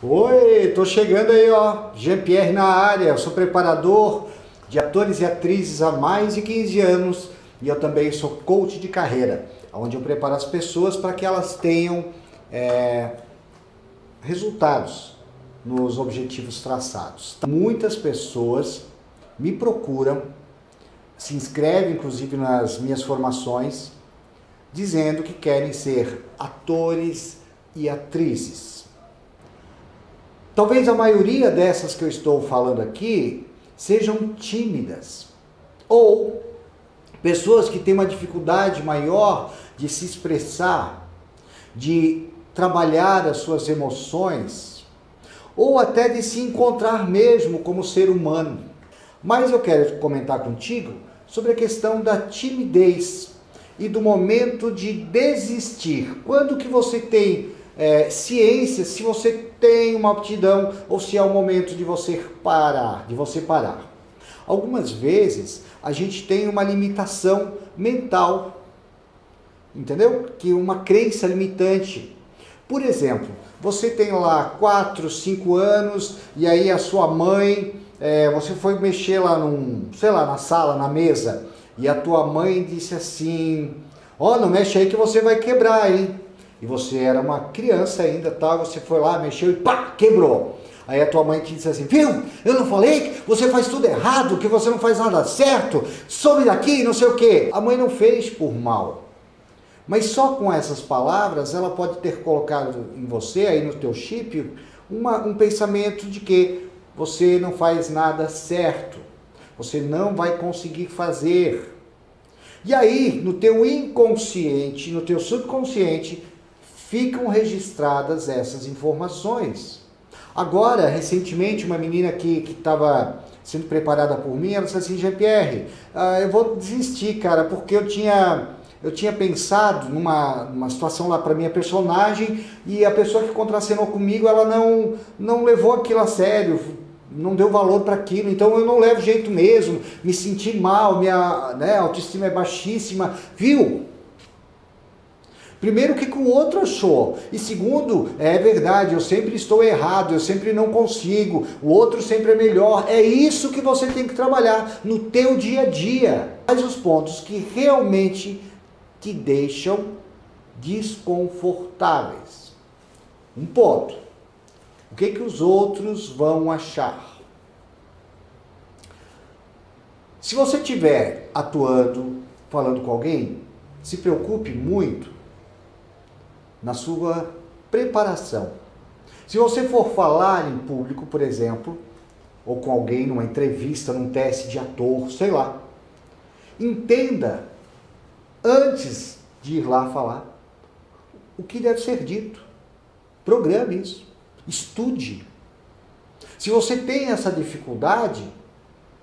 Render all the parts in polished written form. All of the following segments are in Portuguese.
Oi, tô chegando aí, ó. Jean-Pierre na área. Eu sou preparador de atores e atrizes há mais de 15 anos e eu também sou coach de carreira, onde eu preparo as pessoas para que elas tenham resultados nos objetivos traçados. Muitas pessoas me procuram, se inscrevem inclusive nas minhas formações, dizendo que querem ser atores e atrizes. Talvez a maioria dessas que eu estou falando aqui sejam tímidas ou pessoas que têm uma dificuldade maior de se expressar, de trabalhar as suas emoções ou até de se encontrar mesmo como ser humano. Mas eu quero comentar contigo sobre a questão da timidez e do momento de desistir. Quando que você tem ciência, se você tem uma aptidão ou se é o momento de você parar, Algumas vezes a gente tem uma limitação mental, entendeu? Que uma crença limitante. Por exemplo, você tem lá 4, 5 anos e aí a sua mãe, você foi mexer lá na sala, na mesa, e a tua mãe disse assim: ó, não mexe aí que você vai quebrar, hein? E você era uma criança ainda, tá? Você foi lá, mexeu e pá, quebrou. Aí a tua mãe te disse assim: viu? Eu não falei que você faz tudo errado, que você não faz nada certo, some daqui, não sei o quê. A mãe não fez por mal. Mas só com essas palavras, ela pode ter colocado em você, aí no teu chip, um pensamento de que você não faz nada certo, você não vai conseguir fazer. E aí, no teu inconsciente, no teu subconsciente, ficam registradas essas informações. Agora, recentemente, uma menina que estava sendo preparada por mim, ela disse assim: Jean-Pierre, eu vou desistir, cara, porque eu tinha pensado numa situação lá para minha personagem e a pessoa que contracenou comigo, ela não levou aquilo a sério, não deu valor para aquilo, então eu não levo jeito mesmo, me senti mal, minha autoestima é baixíssima, viu? Primeiro, o que o outro achou? E segundo, é verdade, eu sempre estou errado, eu sempre não consigo, o outro sempre é melhor. É isso que você tem que trabalhar no teu dia a dia. Quais os pontos que realmente te deixam desconfortáveis? Um ponto. O que os outros vão achar? Se você estiver atuando, falando com alguém, se preocupe muito na sua preparação. Se você for falar em público, por exemplo, ou com alguém numa entrevista, num teste de ator, sei lá, entenda antes de ir lá falar o que deve ser dito. Programe isso. Estude. Se você tem essa dificuldade,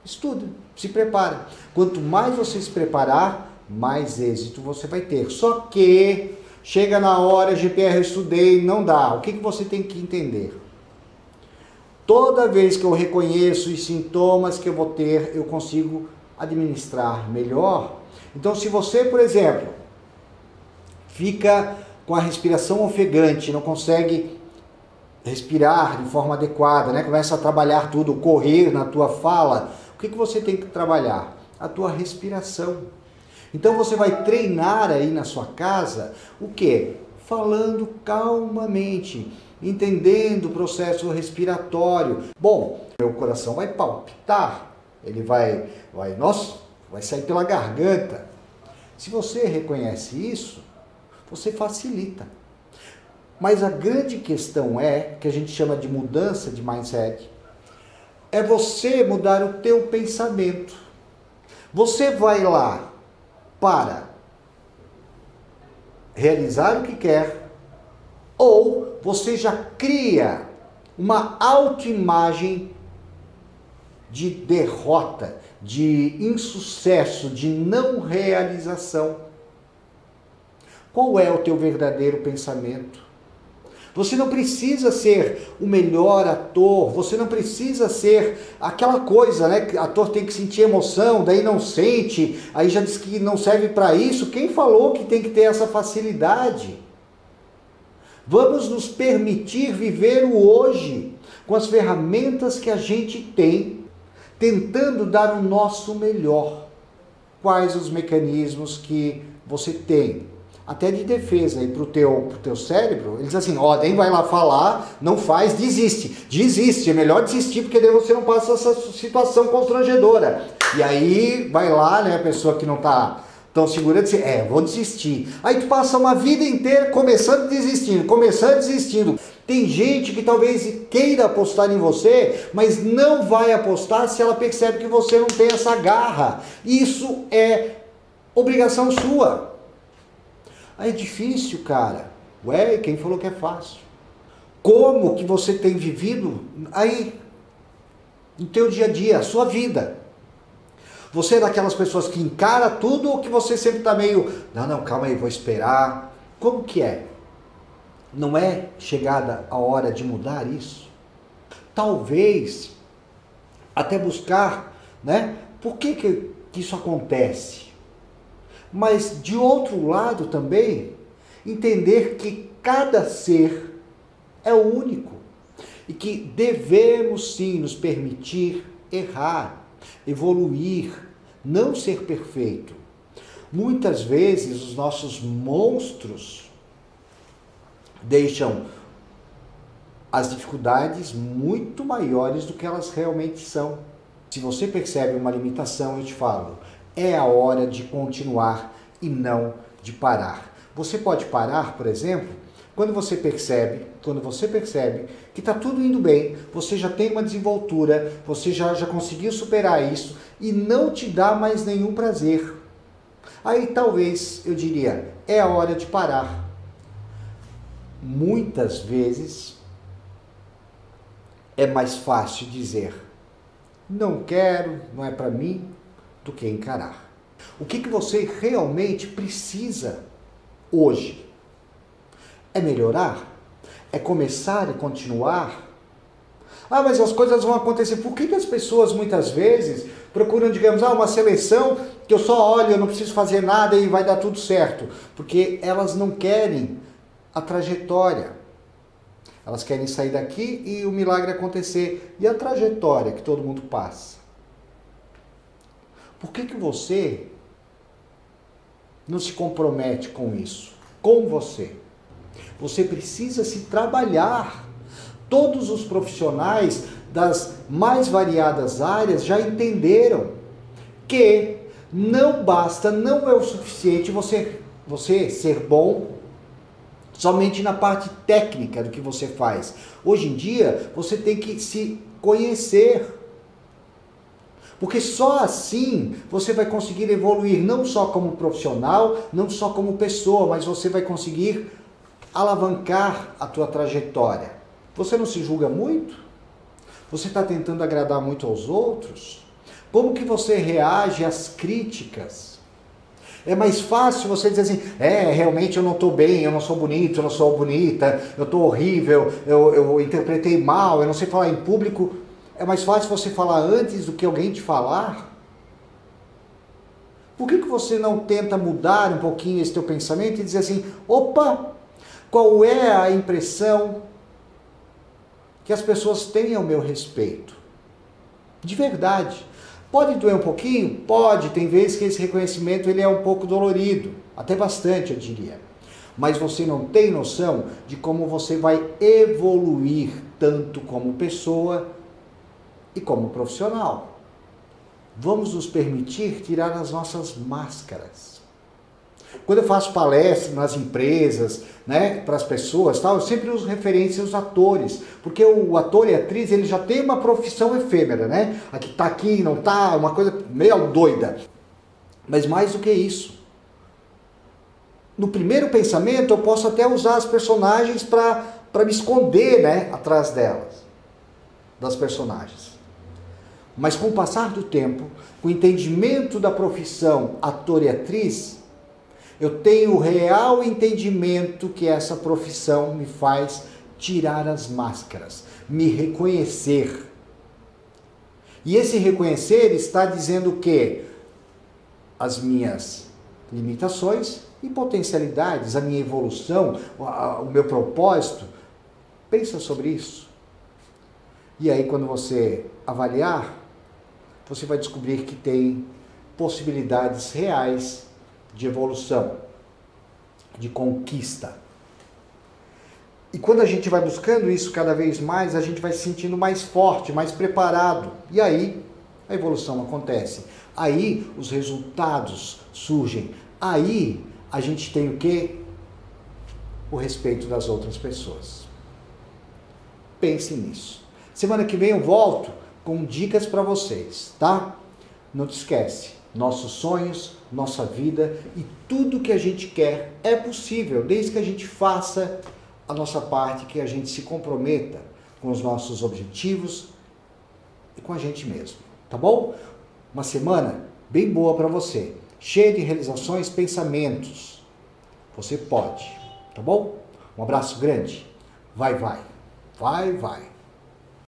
estude, se prepare. Quanto mais você se preparar, mais êxito você vai ter. Só que chega na hora, GPR, eu estudei, não dá. O que você tem que entender? Toda vez que eu reconheço os sintomas que eu vou ter, eu consigo administrar melhor. Então, se você, por exemplo, fica com a respiração ofegante, não consegue respirar de forma adequada, né? Começa a trabalhar tudo, correr na tua fala, o que você tem que trabalhar? A tua respiração. Então você vai treinar aí na sua casa o quê? Falando calmamente, entendendo o processo respiratório. Bom, meu coração vai palpitar, ele vai sair pela garganta. Se você reconhece isso, você facilita. Mas a grande questão que a gente chama de mudança de mindset, é você mudar o teu pensamento. Você vai lá para realizar o que quer, ou você já cria uma autoimagem de derrota, de insucesso, de não realização. Qual é o teu verdadeiro pensamento? Você não precisa ser o melhor ator, você não precisa ser aquela coisa, né? Que ator tem que sentir emoção, daí não sente, aí já diz que não serve para isso. Quem falou que tem que ter essa facilidade? Vamos nos permitir viver o hoje com as ferramentas que a gente tem, tentando dar o nosso melhor. Quais os mecanismos que você tem, até de defesa para o teu cérebro? Ele diz assim, ó, nem vai lá falar, não faz, desiste, é melhor desistir, porque daí você não passa essa situação constrangedora. E aí vai lá, né, a pessoa que não está tão segura, diz, vou desistir. Aí tu passa uma vida inteira começando desistindo. Tem gente que talvez queira apostar em você, mas não vai apostar se ela percebe que você não tem essa garra. Isso é obrigação sua. Aí é difícil, cara. Ué, quem falou que é fácil? Como que você tem vivido aí no teu dia a dia, a sua vida? Você é daquelas pessoas que encara tudo ou que você sempre está meio, não, calma aí, vou esperar. Como que é? Não é chegada a hora de mudar isso? Talvez até buscar, né? Por que isso acontece? Mas de outro lado também, entender que cada ser é único e que devemos sim nos permitir errar, evoluir, não ser perfeito. Muitas vezes os nossos monstros deixam as dificuldades muito maiores do que elas realmente são. Se você percebe uma limitação, eu te falo, é a hora de continuar e não de parar. Você pode parar, por exemplo, quando você percebe que está tudo indo bem, você já tem uma desenvoltura, você já conseguiu superar isso e não te dá mais nenhum prazer. Aí talvez, eu diria, é a hora de parar. Muitas vezes é mais fácil dizer não quero, não é para mim, do que encarar. O que você realmente precisa hoje? É melhorar? É começar e continuar? Ah, mas as coisas vão acontecer. Por que as pessoas muitas vezes procuram, digamos, uma seleção que eu só olho, eu não preciso fazer nada e vai dar tudo certo? Porque elas não querem a trajetória. Elas querem sair daqui e o milagre acontecer. E a trajetória que todo mundo passa? Por que você não se compromete com isso? Com você. Você precisa se trabalhar. Todos os profissionais das mais variadas áreas já entenderam que não basta, não é o suficiente você ser bom somente na parte técnica do que você faz. Hoje em dia, você tem que se conhecer. Porque só assim você vai conseguir evoluir, não só como profissional, não só como pessoa, mas você vai conseguir alavancar a tua trajetória. Você não se julga muito? Você está tentando agradar muito aos outros? Como que você reage às críticas? É mais fácil você dizer assim, realmente eu não estou bem, eu não sou bonito, eu não sou bonita, eu estou horrível, eu interpretei mal, eu não sei falar em público. É mais fácil você falar antes do que alguém te falar? Por que você não tenta mudar um pouquinho esse teu pensamento e dizer assim, opa, qual é a impressão que as pessoas têm ao meu respeito? De verdade. Pode doer um pouquinho? Pode. Tem vezes que esse reconhecimento ele é um pouco dolorido. Até bastante, eu diria. Mas você não tem noção de como você vai evoluir tanto como pessoa e como profissional. Vamos nos permitir tirar as nossas máscaras. Quando eu faço palestras nas empresas, né, para as pessoas, tal, eu sempre uso referência aos atores, porque o ator e a atriz, ele já tem uma profissão efêmera, né? Aqui tá aqui, não tá, uma coisa meio doida. Mas mais do que isso, no primeiro pensamento eu posso até usar as personagens para me esconder, né, atrás delas, das personagens. Mas com o passar do tempo, com o entendimento da profissão ator e atriz, eu tenho o real entendimento que essa profissão me faz tirar as máscaras, me reconhecer. E esse reconhecer está dizendo que as minhas limitações e potencialidades, a minha evolução, o meu propósito. Pensa sobre isso. E aí, quando você avaliar, você vai descobrir que tem possibilidades reais de evolução, de conquista. E quando a gente vai buscando isso cada vez mais, a gente vai se sentindo mais forte, mais preparado. E aí a evolução acontece. Aí os resultados surgem. Aí a gente tem o quê? O respeito das outras pessoas. Pense nisso. Semana que vem eu volto com dicas para vocês, tá? Não te esquece, nossos sonhos, nossa vida e tudo que a gente quer é possível, desde que a gente faça a nossa parte, que a gente se comprometa com os nossos objetivos e com a gente mesmo, tá bom? Uma semana bem boa para você, cheia de realizações, pensamentos. Você pode, tá bom? Um abraço grande. Vai, vai. Vai, vai.